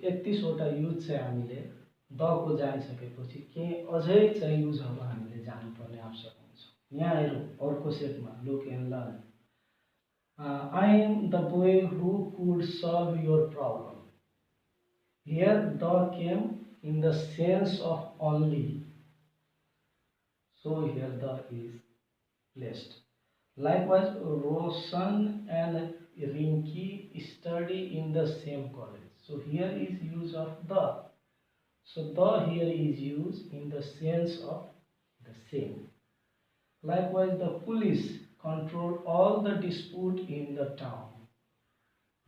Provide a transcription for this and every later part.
31वटा use चाहिँ हामीले the को जानिसकेपछि के अझै चाहिँ युजहरू हामीले जान्नुपर्ने आवश्यक हुन्छ। यहाँ हेरौँ अर्को सेटमा look and learn. I am the boy who could solve your problem. Here the came in the sense of only. So here the is placed. Likewise, Roshan and Rinki study in the same college. So here is use of the. So the here is used in the sense of the same. Likewise, the police control all the dispute in the town.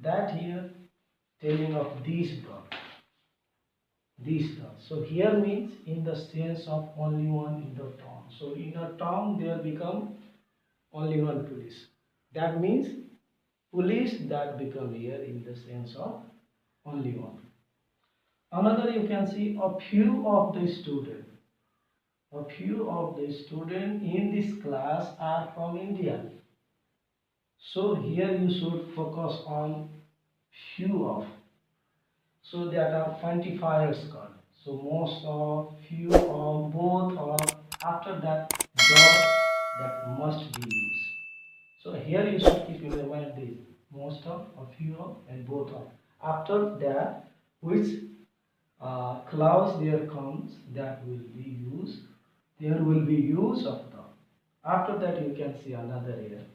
That here telling of these dogs. These dogs. So here means in the sense of only one in the town. So in a town there become only one police. That means police that become here in the sense of only one. Another you can see a few of the students. A few of the students in this class are from India. So here you should focus on few of. So that are quantifiers called. So most of, few of, both of. After that, the that must be used. So here you should keep in your mind this most of, a few of, and both of. After that, which clause there comes, that will be used. There will be use of the. After that, you can see another here.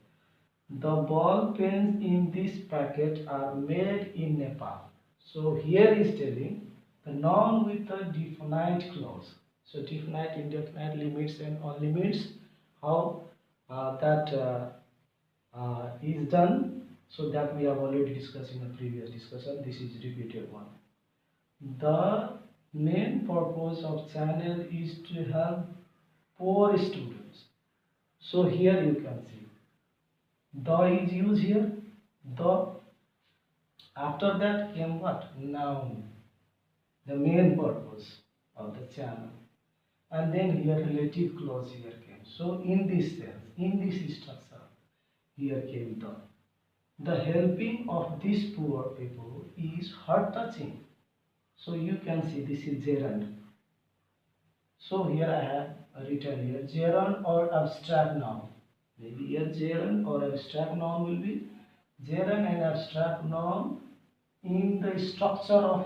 The ball pens in this packet are made in Nepal. So here is telling the noun with a definite clause. So definite, indefinite, limits and unlimits. How that is done. So that we have already discussed in the previous discussion. This is repeated one. The main purpose of channel is to help poor students. So here you can see the is used here. The after that came what? Noun. The main purpose of the channel. And then here relative clause here came. So in this sense, in this structure, here came the. The helping of these poor people is heart touching. So you can see this is gerund. So here I have written here gerund or abstract noun. Maybe here gerund or abstract noun will be gerund and abstract noun in the structure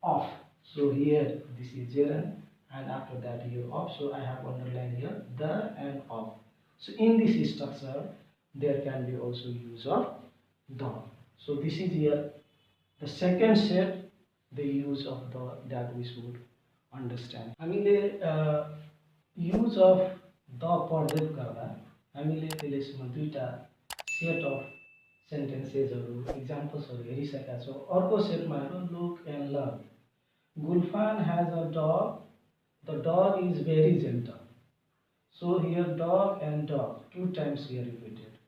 of. So here this is gerund and after that here of. So I have underlined here the and of. So in this structure there can be also use of the. So this is here the second set, the use of the that we should understand. हामीले use of the प्रयोग गर्दा हामीले त्यसमा दुईटा set of सेन्टेन्सेसहरु एक्जाम्पल्सहरु हेरिसकेका छौं। अर्को सेटमा हेरौं look and learn. Gulfan has a dog. The dog is very gentle. So here dog and dog two times here repeated.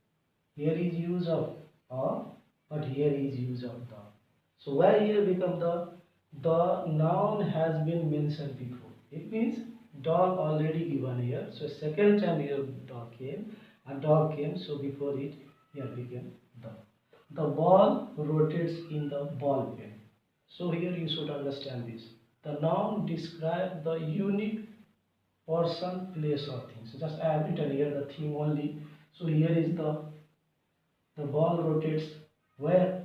Here is use of a, but here is use of the. So why here become the? The noun has been mentioned before. It means dog already given here. So second time here dog came, a dog came. So before it here became the. The ball rotates in the ball pen. So here you should understand this. The noun describes the unique person, place or thing. So just I have written here the thing only. So here is the ball rotates where?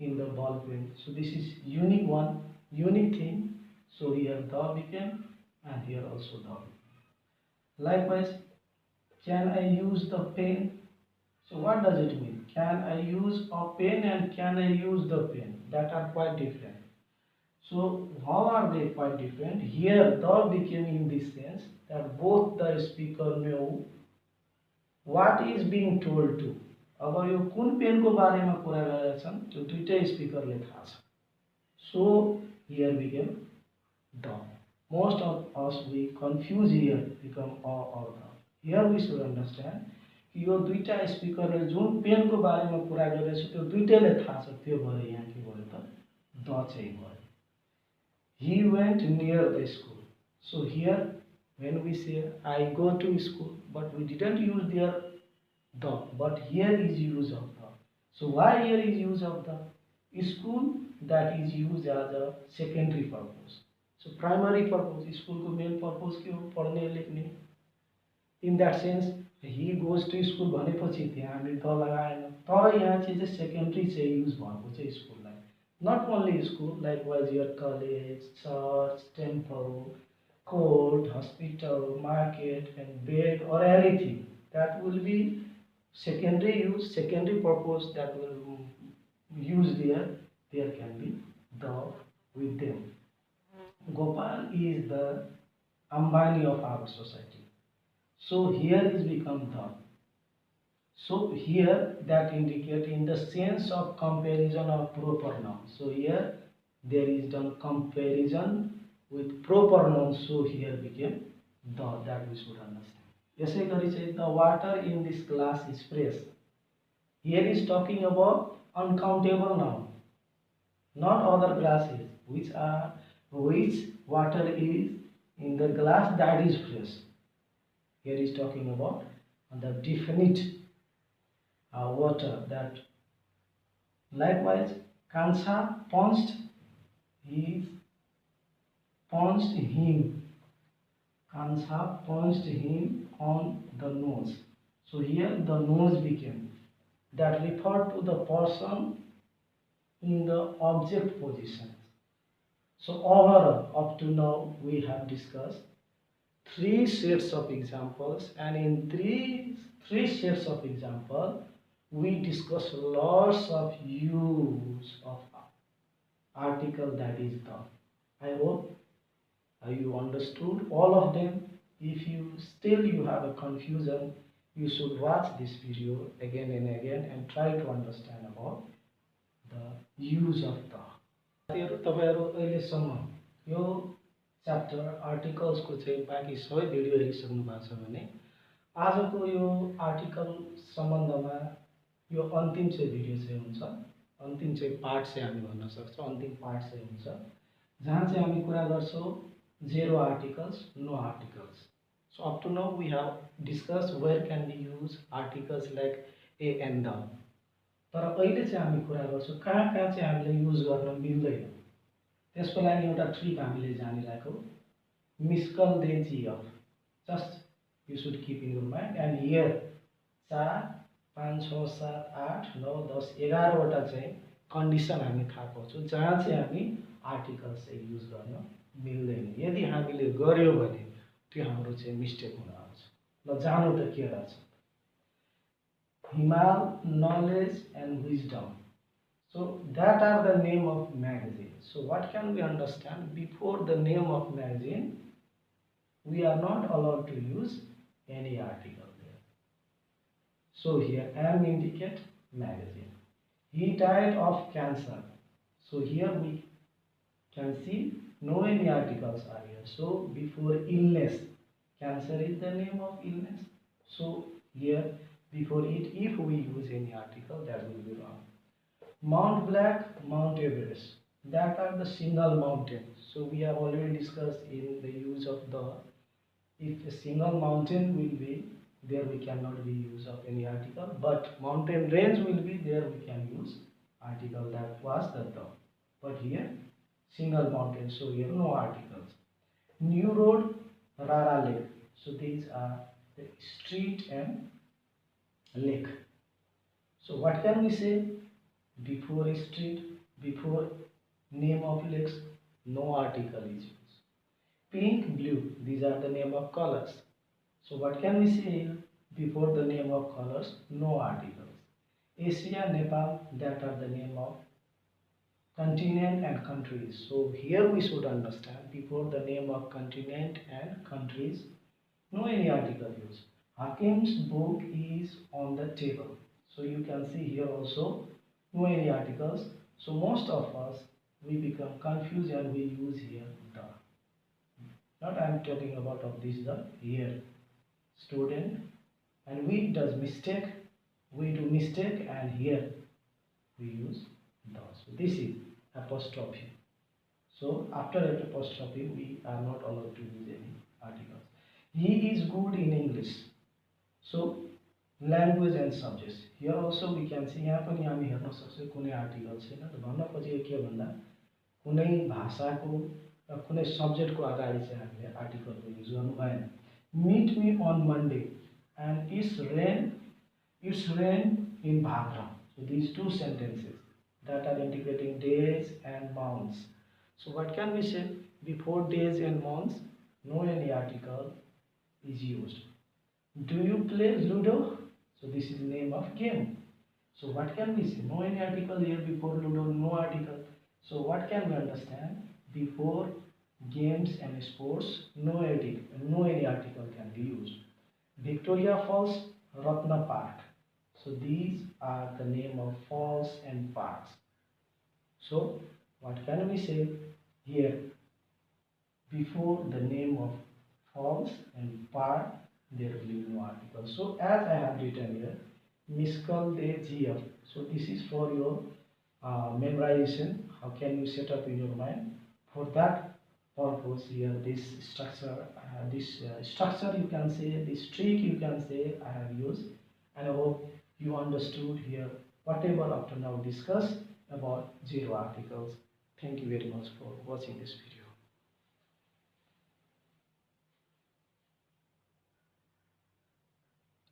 In the ball pen. So this is unique one, unique thing. So here the became and here also the. Likewise, can I use the pen? So what does it mean? Can I use a pen and can I use the pen? That are quite different. So how are they quite different? Here the became in this sense that both the speaker know what is being told to. अब यो कुन पेनको बारेमा कुरा गरिरहेछन् त्यो दुईटै स्पिकरले थाहा छ। So here became the. Most of us we confuse here become a or the. Here we should understand कि यो दुईटा स्पिकरले जुन पेनको बारेमा कुरा गरिरहेछ त्यो दुईटैले थाहा छ। त्यो भएर यहाँ के भयो त द चाहिँ भयो। He went near the school. So here when we say I go to school, but we didn't use there the, but here is use of the. So why here is use of the? School, that is used as a secondary purpose. So primary purpose, school को main purpose के हो पढ़ने लेख्ने. In that sense, he goes to school भनेपछि त्यहाँ हामीले त लगाएन, तर यहाँ चाहिँ secondary चाहिँ use भएको चाहिँ school lie. Not only school, likewise your college, church, temple, court, hospital, market, and bed or anything that will be secondary use, secondary purpose that will use there. There can be the with them. Gopal is the Ambani of our society. So here is become the. So here that indicate in the sense of comparison of proper noun. So here there is done comparison with proper noun. So here became the, that we should understand. यसै गरी चाहिँ the water in this glass is fresh. Here is talking about uncountable noun, not other glasses, which water is in the glass that is fresh. Here is talking about the definite water that. Likewise, Kansa punched him. Kansa punched him on the nose. So here the nose became that referred to the person in the object position. So overall, up to now we have discussed three sets of examples, and in three sets of example we discuss lots of use of article that is the. I hope you understood all of them. If you still you have a confusion, you should watch this video again and again and try to understand about the use of the. तपाईहरु अहिलेसम्म यो chapter articles को चाहिँ बाँकी सबै video हेरिसक्नु भएको छ भने आजको यो आर्टिकल सम्बन्धमा यो अन्तिम चाहिँ भिडियो चाहिँ हुन्छ, अन्तिम चाहिँ पार्ट चाहिँ हामी भन्न सक्छौं, अन्तिम पार्ट चाहिँ हुन्छ जहाँ चाहिँ हामी कुरा गर्छौं zero articles, no articles. So up to now we have discussed where can we use articles like a and the. तर अहिले चाहिँ हामी कुरा गर्छौं कहाँ चाहिँ हामीले युज गर्न मिल्दैन. त्यसको लागि एउटा ट्रिक हामीले जानिरहेको मिस्कल देजी अफ. Just you should keep in your mind, and here 4 5 6 7 8 9 10 11 वटा चाहिँ कन्डिसन हामी थाहा पाउँछौं जहाँ चाहिँ हामी आर्टिकल्स चाहिँ युज गर्न मिल्दैन. यदि हामीले गर्यो भने त्यो हाम्रो चाहिँ मिस्टेक हुन आउँछ. ल जानु त के रहेछ. Himal, knowledge and wisdom. So that are the name of magazine. So what can we understand? Before the name of magazine, we are not allowed to use any article there. So here M indicate magazine. He died of cancer. So here we can see no any articles are here. So before illness, cancer is the name of illness. So here before it, if we use any article, that will be wrong. Mount Black, Mount Everest, that are the single mountain. So we have already discussed in the use of the. If a single mountain will be there, we cannot be use of any article, but mountain range will be there, we can use article. That was the. But here single mountain, so here no articles. New road, Rara Lake. So these are the street and lake. So what can we say? Before street, before name of lakes, no article is used. Pink, blue, these are the name of colors. So what can we say here? Before the name of colors, no articles. Asia, Nepal, that are the name of continent and countries. So here we should understand before the name of continent and countries, no any article used. Hakim's book is on the table. So you can see here also no any articles. So most of us we become confused and we use here the. Not I am talking about of this the here student, and we does mistake, we do mistake, and here we use the. So this is apostrophe. So after apostrophe we are not allowed to use any articles. He is good in English. So language and subjects. Here also we can see यहाँ पनि हामी हेर्न सक्छौँ कुनै article छैन त भन्न खोजेको के भन्दा कुनै भाषाको र कुनै सब्जेक्टको अगाडि चाहिँ हामीले आर्टिकलको युज गर्नु भएन. Meet me on Monday and it's rain in Bhagra. So these two sentences that are integrating days and months. So what can we say? Before days and months, no any article is used. Do you play Ludo? So this is the name of game. So what can we say? No any article here before Ludo, no article. So what can we understand? Before games and sports, no any article can be used. Victoria Falls, Ratna Park. So these are the name of falls and parks. So what can we say here? Before the name of falls and park, there will be no article. So as I have written here, Miskal de GF. So this is for your memorization. How can you set up in your mind? For that purpose here, this structure you can say, this trick you can say I have used, and I hope you understood here whatever up to now discussed about zero articles. Thank you very much for watching this video.